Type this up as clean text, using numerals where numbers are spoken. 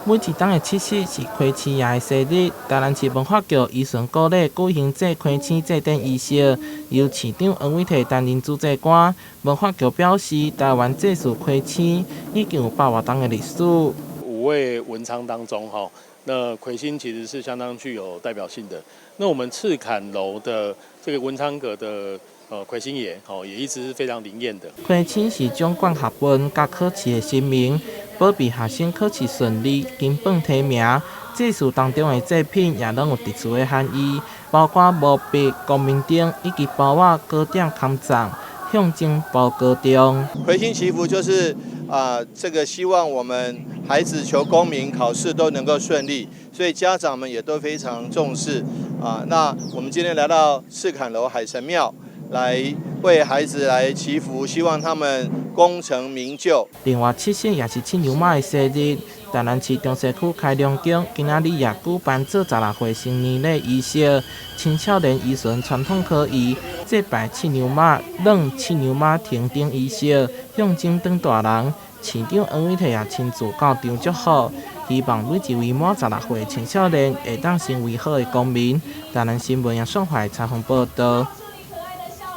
每一档的七夕是开青夜的生日，台南市文化局依循鼓励举行这开青祭典仪式，由市长王伟摕担任主祭官。文化局表示，台湾祭祀开青已经有100多档的历史。5位文昌当中，那魁星其实是相当具有代表性的。那我们赤坎楼的这个文昌阁的魁星爷，也一直是非常灵验的。开青是掌管学问甲考试的神明，保庇学生考试顺利、金榜题名。祭祀当中的祭品也拢有特殊的含义，包括毛笔、光明灯以及包瓦、糕点、康藏，象征保高中。魁星祈福就是这个希望我们孩子求功名、考试都能够顺利，所以家长们也都非常重视那我们今天来到赤坎楼海神庙，来为孩子来祈福，希望他们功成名就。另外，七夕也是青牛妈的生日。台南市中西区开良宫今仔日也举办做16岁成年礼仪式，青少年依循传统科仪，祭拜青牛妈，让青牛妈停灯仪式，象征当大人。市长王伟摕也亲自到场祝福，希望每一位满16岁的青少年会当成为好的公民。台南新闻杨爽怀采访报道。